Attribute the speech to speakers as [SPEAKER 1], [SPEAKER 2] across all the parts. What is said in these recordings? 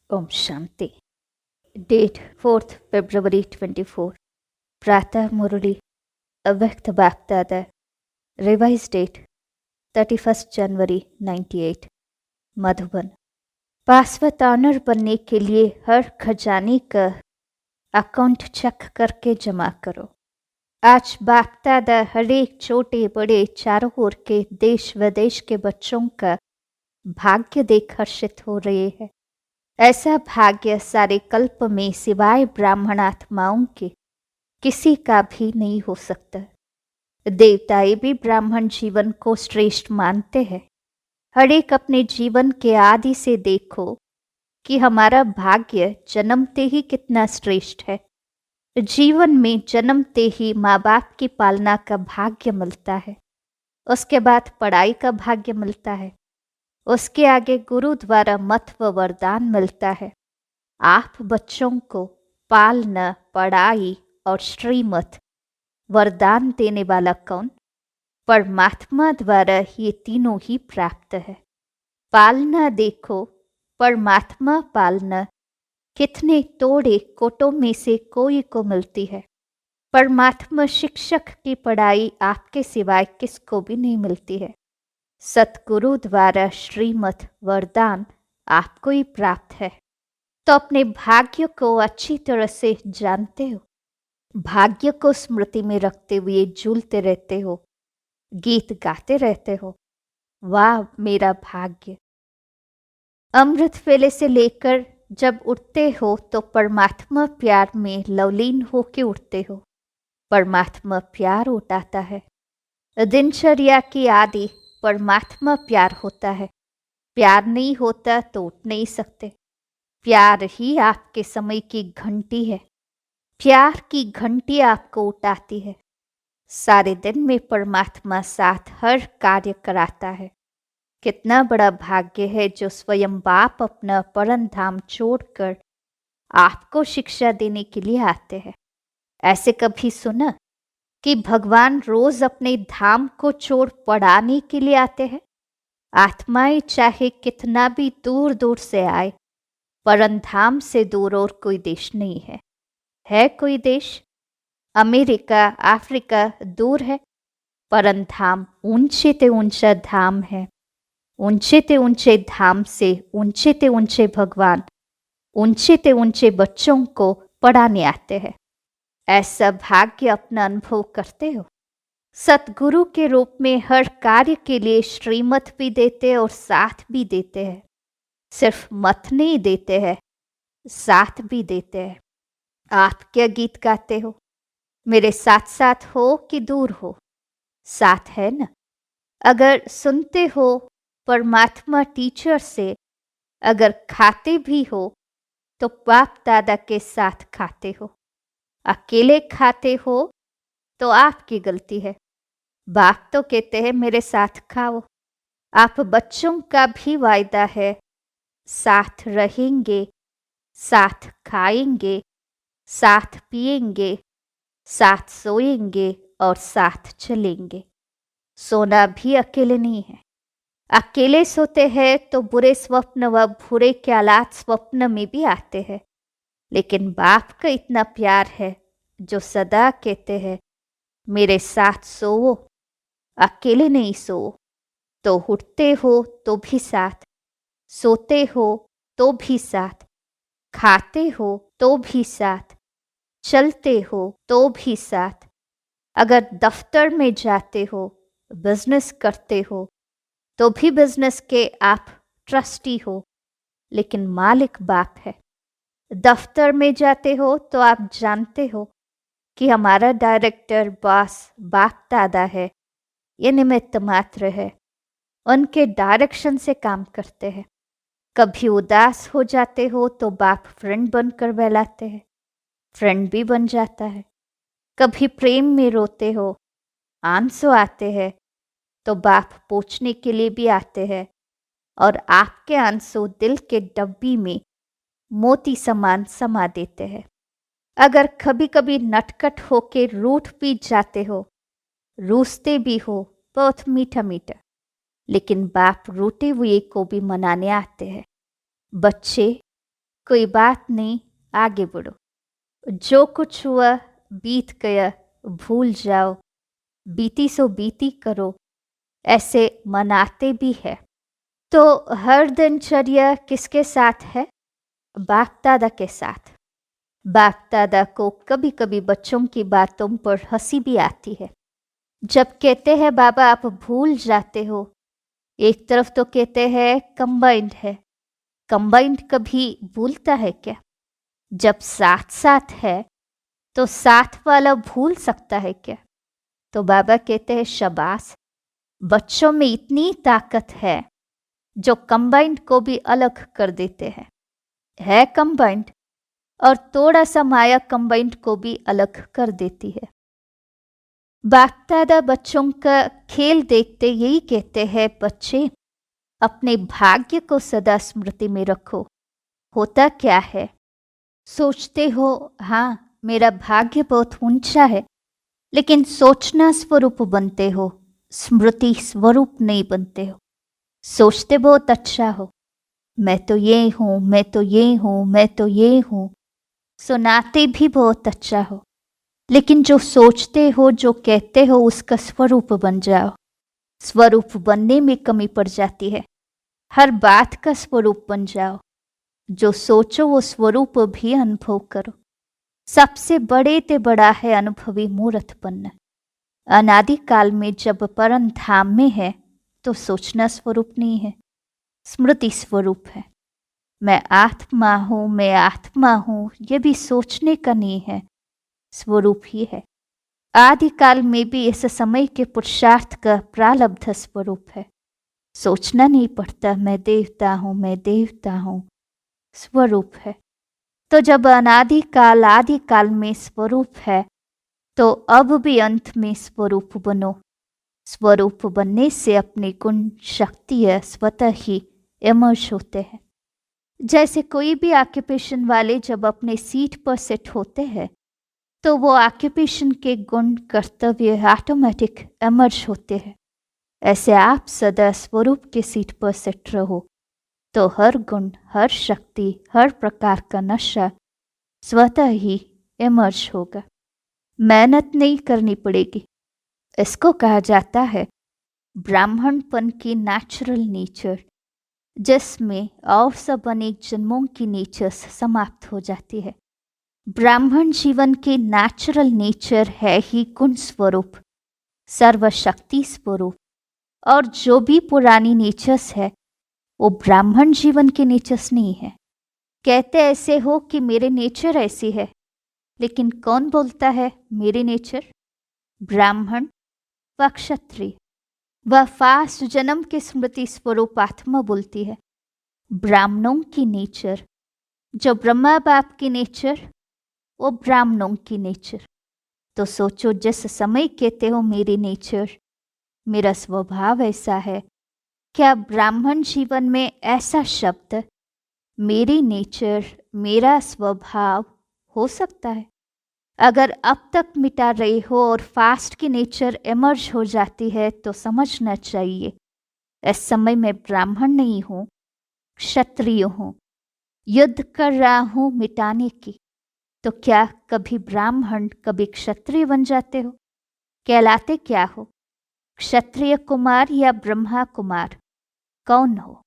[SPEAKER 1] Om Shanti. Date 4 फरवरी 24। प्रातः मुरली अव्यक्त बापदादा। Revise date 31 जनवरी 98। Madhuban. Password honour बनने के लिए हर खजाने का अकाउंट चेक करके जमा करो। आज बापदादा हर एक छोटे बड़े चारों ओर के देश विदेश के बच्चों का भाग्य देख हर्षित हो रहे हैं। ऐसा भाग्य सारे कल्प में सिवाय ब्राह्मण आत्माओं के किसी का भी नहीं हो सकता। देवताएं भी ब्राह्मण जीवन को श्रेष्ठ मानते हैं। हर एक अपने जीवन के आदि से देखो कि हमारा भाग्य जन्मते ही कितना श्रेष्ठ है। जीवन में जन्मते ही माँ बाप की पालना का भाग्य मिलता है, उसके बाद पढ़ाई का भाग्य मिलता है, उसके आगे गुरु द्वारा मत व वरदान मिलता है। आप बच्चों को पालना, पढ़ाई और श्रीमत वरदान देने वाला कौन? परमात्मा द्वारा ये तीनों ही प्राप्त है। पालना देखो, परमात्मा पालना कितने तोड़े कोटों में से कोई को मिलती है। परमात्मा शिक्षक की पढ़ाई आपके सिवाय किसको भी नहीं मिलती है। सतगुरु द्वारा श्रीमत वरदान आपको ही प्राप्त है। तो अपने भाग्य को अच्छी तरह से जानते हो। भाग्य को स्मृति में रखते हुए झूलते रहते हो, गीत गाते रहते हो। वाह मेरा भाग्य। अमृत वेले से लेकर जब उठते हो तो परमात्मा प्यार में लवलीन होके उठते हो। परमात्मा प्यार उठाता है। दिनचर्या की आदि परमात्मा प्यार होता है। प्यार नहीं होता तो उठ नहीं सकते। प्यार ही आपके समय की घंटी है। प्यार की घंटी आपको उठाती है। सारे दिन में परमात्मा साथ हर कार्य कराता है। कितना बड़ा भाग्य है जो स्वयं बाप अपना परम धाम छोड़कर आपको शिक्षा देने के लिए आते हैं। ऐसे कभी सुना कि भगवान रोज अपने धाम को छोड़ पढ़ाने के लिए आते हैं? आत्माएं चाहे कितना भी दूर दूर से आए, परम धाम से दूर और कोई देश नहीं है। है कोई देश? अमेरिका, अफ्रीका दूर है। परम धाम ऊंचे ते ऊंचा धाम है। ऊंचे ते ऊंचे धाम से ऊंचे ते ऊंचे भगवान ऊंचे ते ऊंचे बच्चों को पढ़ाने आते हैं। ऐसा भाग्य अपना अनुभव करते हो। सतगुरु के रूप में हर कार्य के लिए श्रीमत भी देते और साथ भी देते हैं। सिर्फ मत नहीं देते हैं, साथ भी देते हैं। आप क्या गीत गाते हो? मेरे साथ साथ हो कि दूर हो? साथ है ना। अगर सुनते हो परमात्मा टीचर से, अगर खाते भी हो तो बाप दादा के साथ खाते हो। अकेले खाते हो तो आपकी गलती है। बाप तो कहते हैं मेरे साथ खाओ। आप बच्चों का भी वायदा है, साथ रहेंगे, साथ खाएंगे, साथ पिएंगे, साथ सोएंगे और साथ चलेंगे। सोना भी अकेले नहीं है। अकेले सोते हैं तो बुरे स्वप्न व बुरे ख्यालात स्वप्न में भी आते हैं। लेकिन बाप का इतना प्यार है जो सदा कहते हैं मेरे साथ सोओ, अकेले नहीं सोओ। तो उठते हो तो भी साथ, सोते हो तो भी साथ, खाते हो तो भी साथ, चलते हो तो भी साथ। अगर दफ्तर में जाते हो, बिजनेस करते हो तो भी बिजनेस के आप ट्रस्टी हो, लेकिन मालिक बाप है। दफ्तर में जाते हो तो आप जानते हो कि हमारा डायरेक्टर बॉस बाप दादा है, ये निमित्त मात्र है। उनके डायरेक्शन से काम करते हैं। कभी उदास हो जाते हो तो बाप फ्रेंड बनकर बहलाते हैं, फ्रेंड भी बन जाता है। कभी प्रेम में रोते हो, आंसू आते हैं तो बाप पूछने के लिए भी आते हैं और आपके आंसू दिल के डब्बी में मोती समान समा देते हैं। अगर कभी कभी नटखट होके रूठ भी जाते हो, रूसते भी हो, बहुत मीठा मीठा, लेकिन बाप रूठे हुए को भी मनाने आते हैं। बच्चे कोई बात नहीं, आगे बढ़ो। जो कुछ हुआ बीत गया, भूल जाओ। बीती सो बीती करो, ऐसे मनाते भी है। तो हर दिनचर्या किसके साथ है? बाप दादा के साथ। बाप दादा को कभी कभी बच्चों की बातों पर हंसी भी आती है। जब कहते हैं बाबा आप भूल जाते हो, एक तरफ तो कहते हैं कंबाइंड है। कंबाइंड कभी भूलता है क्या? जब साथ साथ है तो साथ वाला भूल सकता है क्या? तो बाबा कहते हैं शाबाश, बच्चों में इतनी ताकत है जो कंबाइंड को भी अलग कर देते हैं। है कंबाइंड, और थोड़ा सा माया कंबाइंड को भी अलग कर देती है। बाप दादा बच्चों का खेल देखते यही कहते हैं, बच्चे अपने भाग्य को सदा स्मृति में रखो। होता क्या है, सोचते हो हाँ मेरा भाग्य बहुत ऊंचा है, लेकिन सोचना स्वरूप बनते हो, स्मृति स्वरूप नहीं बनते हो। सोचते बहुत अच्छा हो, मैं तो ये हूँ, मैं तो ये हूँ, मैं तो ये हूँ। सुनाते भी बहुत अच्छा हो, लेकिन जो सोचते हो, जो कहते हो, उसका स्वरूप बन जाओ। स्वरूप बनने में कमी पड़ जाती है। हर बात का स्वरूप बन जाओ। जो सोचो वो स्वरूप भी अनुभव करो। सबसे बड़े ते बड़ा है अनुभवी मूर्त बनना। अनादिकाल में जब परम धाम में है तो सोचना स्वरूप नहीं है, स्मृति स्वरूप है। मैं आत्मा हूँ, मैं आत्मा हूँ, ये भी सोचने का नहीं है, स्वरूप ही है। आदिकाल में भी इस समय के पुरुषार्थ का प्रारब्ध स्वरूप है। सोचना नहीं पड़ता मैं देवता हूँ, मैं देवता हूँ, स्वरूप है। तो जब अनादिकाल आदिकाल में स्वरूप है तो अब भी अंत में स्वरूप बनो। स्वरूप बनने से अपने गुण शक्ति स्वतः ही इमर्ज होते हैं। जैसे कोई भी ऑक्यूपेशन वाले जब अपने सीट पर सेट होते हैं तो वो ऑक्यूपेशन के गुण कर्तव्य ऑटोमेटिक इमर्ज होते हैं। ऐसे आप सदा स्वरूप के सीट पर सेट रहो तो हर गुण, हर शक्ति, हर प्रकार का नशा स्वतः ही इमर्ज होगा। मेहनत नहीं करनी पड़ेगी। इसको कहा जाता है ब्राह्मणपन की नेचुरल नेचर, जिसमें और सब अनेक जन्मों की नेचर समाप्त हो जाती है। ब्राह्मण जीवन की नेचुरल नेचर है ही गुण स्वरूप, सर्वशक्ति स्वरूप। और जो भी पुरानी नेचर्स है वो ब्राह्मण जीवन के नेचर्स नहीं है। कहते ऐसे हो कि मेरे नेचर ऐसी है, लेकिन कौन बोलता है मेरे नेचर? ब्राह्मण व क्षत्रिय व फास्ट जन्म के स्मृति स्वरूप आत्मा बोलती है। ब्राह्मणों की नेचर, जो ब्रह्मा बाप की नेचर, वो ब्राह्मणों की नेचर। तो सोचो, जिस समय कहते हो मेरी नेचर, मेरा स्वभाव ऐसा है, क्या ब्राह्मण जीवन में ऐसा शब्द मेरी नेचर, मेरा स्वभाव हो सकता है? अगर अब तक मिटा रहे हो और फास्ट की नेचर इमर्ज हो जाती है तो समझना चाहिए इस समय मैं ब्राह्मण नहीं हूँ, क्षत्रिय हूँ। युद्ध कर रहा हूँ मिटाने की। तो क्या कभी ब्राह्मण कभी क्षत्रिय बन जाते हो? कहलाते क्या हो? क्षत्रिय कुमार या ब्रह्मा कुमार? कौन हो?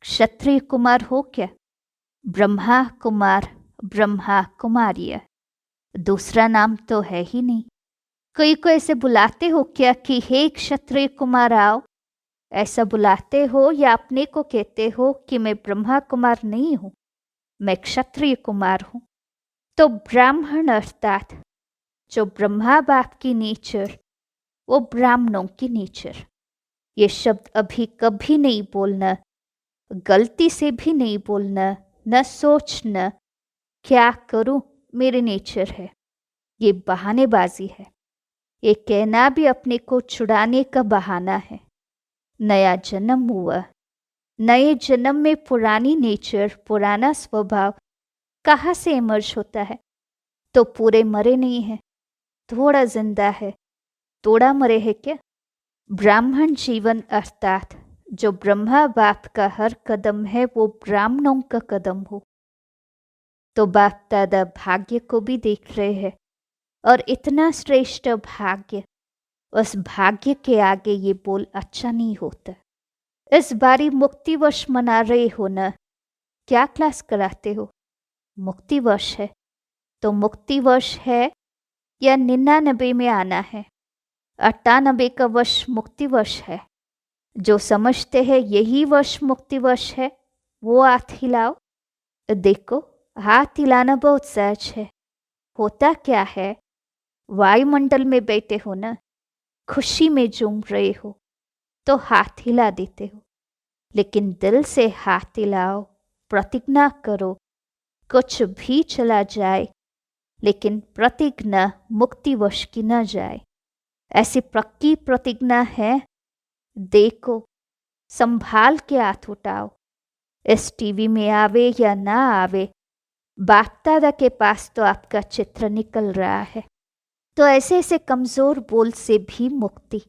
[SPEAKER 1] क्षत्रिय कुमार हो क्या? ब्रह्मा कुमार, ब्रह्मा कुमारी, दूसरा नाम तो है ही नहीं। कोई को ऐसे बुलाते हो क्या कि हे क्षत्रिय कुमार आओ? ऐसा बुलाते हो या अपने को कहते हो कि मैं ब्रह्मा कुमार नहीं हूँ, मैं क्षत्रिय कुमार हूँ? तो ब्राह्मण अर्थात जो ब्रह्मा बाप की नेचर, वो ब्राह्मणों की नेचर। ये शब्द अभी कभी नहीं बोलना, गलती से भी नहीं बोलना, न सोचना क्या करूं मेरे नेचर है। ये बहानेबाजी है। ये कहना भी अपने को छुड़ाने का बहाना है। नया जन्म हुआ, नए जन्म में पुरानी नेचर, पुराना स्वभाव कहाँ से इमर्ज होता है? तो पूरे मरे नहीं है, थोड़ा जिंदा है। थोड़ा मरे है क्या? ब्राह्मण जीवन अर्थात जो ब्रह्मा बाप का हर कदम है वो ब्राह्मणों का कदम हो। तो बाप दादा भाग्य को भी देख रहे हैं, और इतना श्रेष्ठ भाग्य, उस भाग्य के आगे ये बोल अच्छा नहीं होता। इस बारी मुक्तिवश मना रहे हो ना। क्या क्लास कराते हो? मुक्तिवश है तो मुक्तिवश है या 99 में आना है? 98 का वश मुक्तिवश है। जो समझते हैं यही वश मुक्तिवश है, वो हाथ हिलाओ। देखो, हाथ हिलाना बहुत सहज है। होता क्या है, वायुमंडल में बैठे हो ना, खुशी में झूम रहे हो तो हाथ हिला देते हो, लेकिन दिल से हाथ हिलाओ, प्रतिज्ञा करो, कुछ भी चला जाए लेकिन प्रतिज्ञा मुक्तिवश की न जाए। ऐसी पक्की प्रतिज्ञा है। देखो, संभाल के हाथ उठाओ। इस टीवी में आवे या ना आवे, बाप दादा के पास तो आपका चित्र निकल रहा है। तो ऐसे ऐसे कमजोर बोल से भी मुक्ति।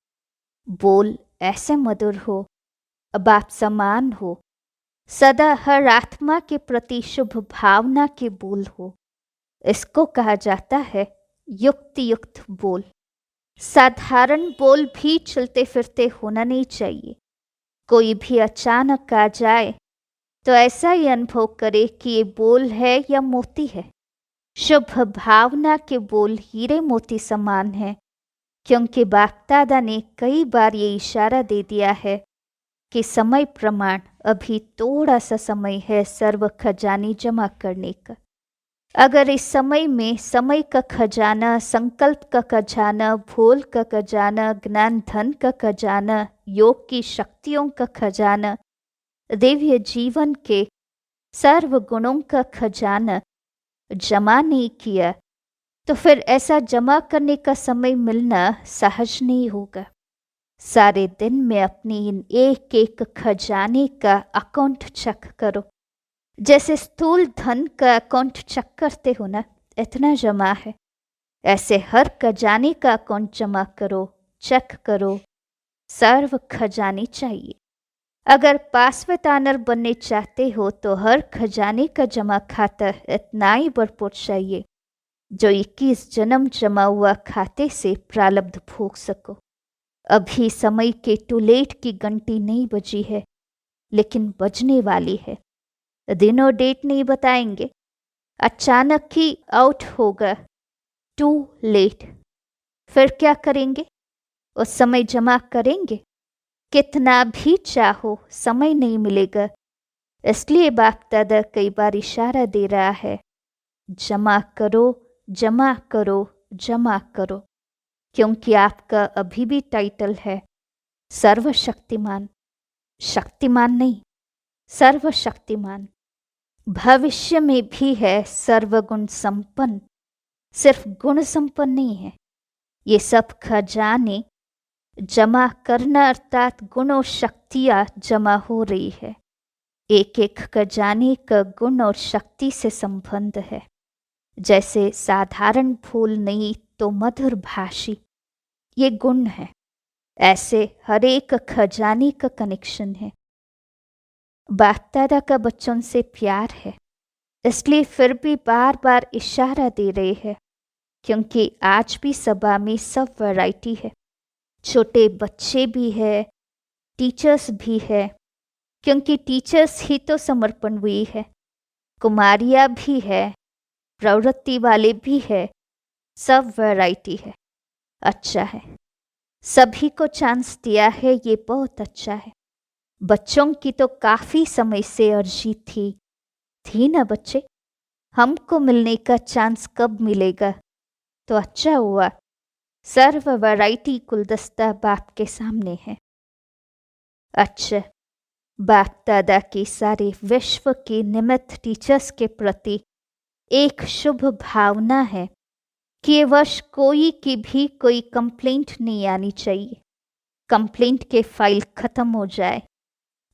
[SPEAKER 1] बोल ऐसे मधुर हो, अब आप समान हो, सदा हर आत्मा के प्रति शुभ भावना के बोल हो। इसको कहा जाता है युक्ति युक्त बोल। साधारण बोल भी चलते फिरते होना नहीं चाहिए। कोई भी अचानक आ जाए तो ऐसा ही अनुभव करे कि ये बोल है या मोती है। शुभ भावना के बोल हीरे मोती समान है, क्योंकि बाप दादा ने कई बार ये इशारा दे दिया है कि समय प्रमाण अभी थोड़ा सा समय है सर्व खजानी जमा करने का। अगर इस समय में समय का खजाना, संकल्प का खजाना, भूल का खजाना, ज्ञान धन का खजाना, योग की शक्तियों का खजाना, दिव्य जीवन के सर्व गुणों का खजाना जमा नहीं किया, तो फिर ऐसा जमा करने का समय मिलना सहज नहीं होगा। सारे दिन में अपनी इन एक एक खजाने का अकाउंट चेक करो। जैसे स्थूल धन का अकाउंट चेक करते हो ना, इतना जमा है। ऐसे हर खजाने का अकाउंट जमा करो, चेक करो। सर्व खजाने चाहिए। अगर पासवेट ऑनर बनने चाहते हो तो हर खजाने का जमा खाता इतना ही भरपूर चाहिए जो 21 जन्म जमा हुआ खाते से प्रारब्ध भोग सको। अभी समय के टू लेट की घंटी नहीं बजी है, लेकिन बजने वाली है। दिनों डेट नहीं बताएंगे, अचानक ही आउट होगा, टू लेट। फिर क्या करेंगे? उस समय जमा करेंगे? कितना भी चाहो समय नहीं मिलेगा। इसलिए बाप दादा कई बार इशारा दे रहा है, जमा करो, जमा करो, जमा करो, क्योंकि आपका अभी भी टाइटल है सर्वशक्तिमान। शक्तिमान नहीं, सर्वशक्तिमान। भविष्य में भी है सर्वगुण संपन्न, सिर्फ गुण संपन्न नहीं है। ये सब खजाने जमा करना अर्थात गुण और शक्तियाँ जमा हो रही है। एक एक खजाने का गुण और शक्ति से संबंध है। जैसे साधारण फूल नहीं तो मधुर भाषी, ये गुण है। ऐसे हर एक खजाने का कनेक्शन है। बाप दादा का बच्चों से प्यार है, इसलिए फिर भी बार बार इशारा दे रहे हैं, क्योंकि आज भी सभा में सब वैरायटी है। छोटे बच्चे भी है, टीचर्स भी है, क्योंकि टीचर्स ही तो समर्पण हुई है। कुमारियाँ भी है, प्रवृत्ति वाले भी है, सब वैरायटी है। अच्छा है, सभी को चांस दिया है, ये बहुत अच्छा है। बच्चों की तो काफ़ी समय से अर्जी थी ना बच्चे, हमको मिलने का चांस कब मिलेगा? तो अच्छा हुआ, सर्व वैरायटी गुलदस्ता बाप के सामने है। अच्छा, बाप दादा के सारे विश्व के निमित्त टीचर्स के प्रति एक शुभ भावना है कि ये वर्ष कोई की भी कोई कंप्लेंट नहीं आनी चाहिए। कंप्लेंट के फाइल खत्म हो जाए।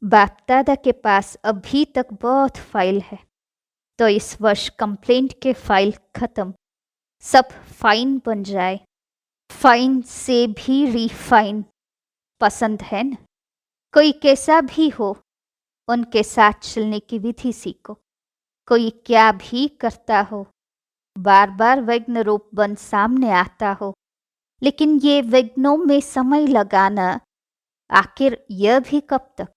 [SPEAKER 1] बाप दादा के पास अभी तक बहुत फाइल है, तो इस वर्ष कंप्लेंट के फाइल खत्म, सब फाइन बन जाए। फाइन से भी रिफाइन पसंद है न? कोई कैसा भी हो, उनके साथ चलने की विधि सीखो। कोई क्या भी करता हो, बार बार विघ्न रूप बन सामने आता हो, लेकिन ये विघ्नों में समय लगाना, आखिर यह भी कब तक?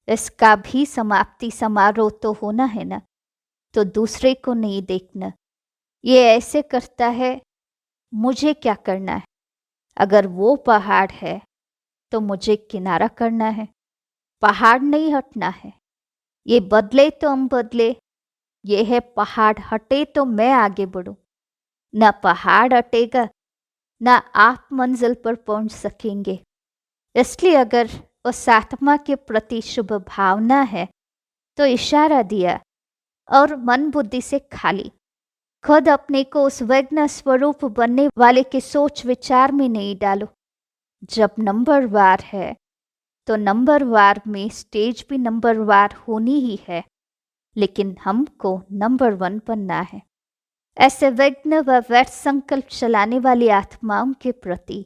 [SPEAKER 1] इसका भी समाप्ति समारोह तो होना है ना। तो दूसरे को नहीं देखना, ये ऐसे करता है, मुझे क्या करना है? अगर वो पहाड़ है तो मुझे किनारा करना है, पहाड़ नहीं हटना है। ये बदले तो हम बदले, ये है पहाड़ हटे तो मैं आगे बढ़ूं। ना पहाड़ हटेगा, ना आप मंजिल पर पहुंच सकेंगे। इसलिए अगर उस आत्मा के प्रति शुभ भावना है तो इशारा दिया और मन बुद्धि से खाली। खुद अपने को उस विघ्न स्वरूप बनने वाले के सोच विचार में नहीं डालो। जब नंबर वार है तो नंबर वार में स्टेज भी नंबर वार होनी ही है, लेकिन हमको नंबर 1 बनना है। ऐसे विघ्न व व्यर्थ संकल्प चलाने वाली आत्माओं के प्रति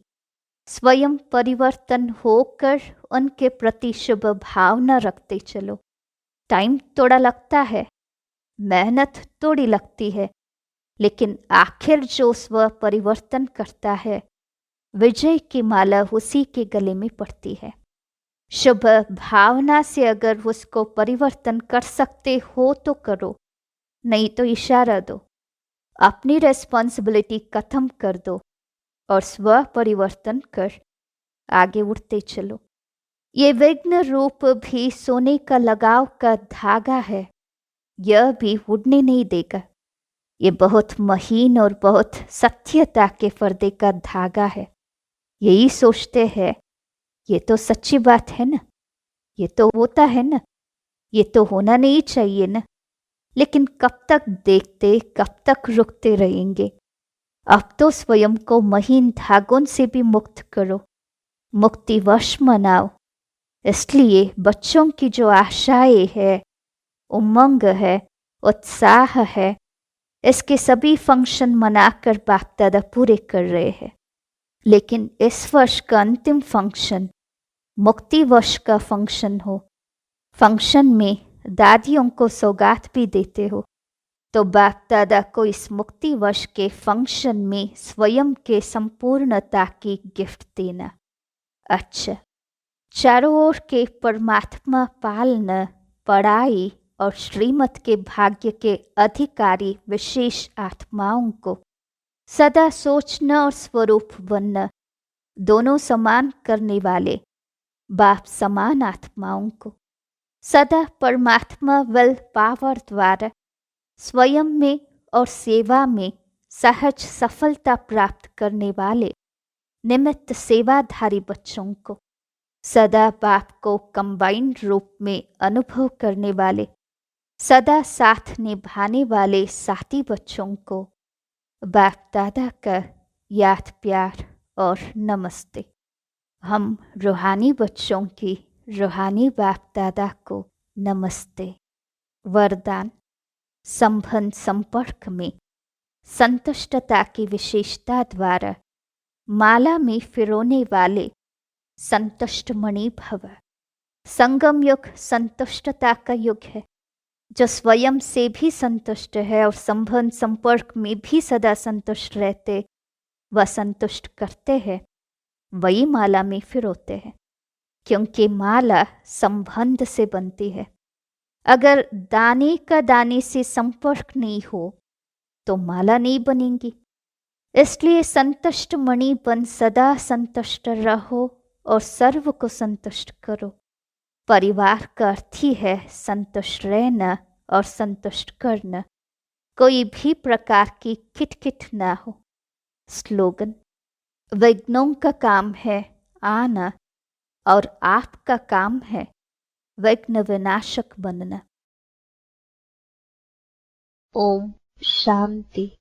[SPEAKER 1] स्वयं परिवर्तन होकर उनके प्रति शुभ भावना रखते चलो। टाइम थोड़ा लगता है, मेहनत थोड़ी लगती है, लेकिन आखिर जो स्व परिवर्तन करता है, विजय की माला उसी के गले में पड़ती है। शुभ भावना से अगर उसको परिवर्तन कर सकते हो तो करो, नहीं तो इशारा दो। अपनी रेस्पॉन्सिबिलिटी खत्म कर दो और स्व परिवर्तन कर आगे उठते चलो। ये विघ्न रूप भी सोने का लगाव का धागा है, यह भी उड़ने नहीं देगा। ये बहुत महीन और बहुत सत्यता के पर्दे का धागा है। यही सोचते हैं, ये तो सच्ची बात है ना, ये तो होता है ना, ये तो होना नहीं चाहिए ना। लेकिन कब तक देखते, कब तक रुकते रहेंगे? अब तो स्वयं को महीन धागों से भी मुक्त करो, मुक्तिवश मनाओ। इसलिए बच्चों की जो आशाएं है, उमंग है, उत्साह है, इसके सभी फंक्शन मनाकर बाप दादा पूरे कर रहे हैं। लेकिन इस वर्ष का अंतिम फंक्शन मुक्ति वर्ष का फंक्शन हो। फंक्शन में दादियों को सौगात भी देते हो, तो बाप दादा को इस मुक्ति वर्ष के फंक्शन में स्वयं के संपूर्णता की गिफ्ट देना। अच्छा, चारों ओर के परमात्मा पालन, पढ़ाई और श्रीमत के भाग्य के अधिकारी विशेष आत्माओं को सदा सोचना और स्वरूप बनना, दोनों समान करने वाले बाप समान आत्माओं को सदा परमात्मा विल पावर द्वारा स्वयं में और सेवा में सहज सफलता प्राप्त करने वाले निमित्त सेवाधारी बच्चों को सदा बाप को कंबाइंड रूप में अनुभव करने वाले, सदा साथ निभाने वाले साथी बच्चों को बाप दादा का याद प्यार और नमस्ते। हम रूहानी बच्चों की रूहानी बाप दादा को नमस्ते। वरदान: संबंध संपर्क में संतुष्टता की विशेषता द्वारा माला में फिरोने वाले संतुष्ट मणि भव। संगम युग संतुष्टता का युग है। जो स्वयं से भी संतुष्ट है और संबंध संपर्क में भी सदा संतुष्ट रहते व संतुष्ट करते हैं, वही माला में फिरोते हैं, क्योंकि माला संबंध से बनती है। अगर दाने का दाने से संपर्क नहीं हो तो माला नहीं बनेगी। इसलिए संतुष्ट मणि बन सदा संतुष्ट रहो और सर्व को संतुष्ट करो। परिवार का अर्थ ही है संतुष्ट रहना और संतुष्ट करना, कोई भी प्रकार की खिटखिट ना हो। स्लोगन: विघ्नों का काम है आना और आपका काम है विघ्न विनाशक बनना। ओम शांति।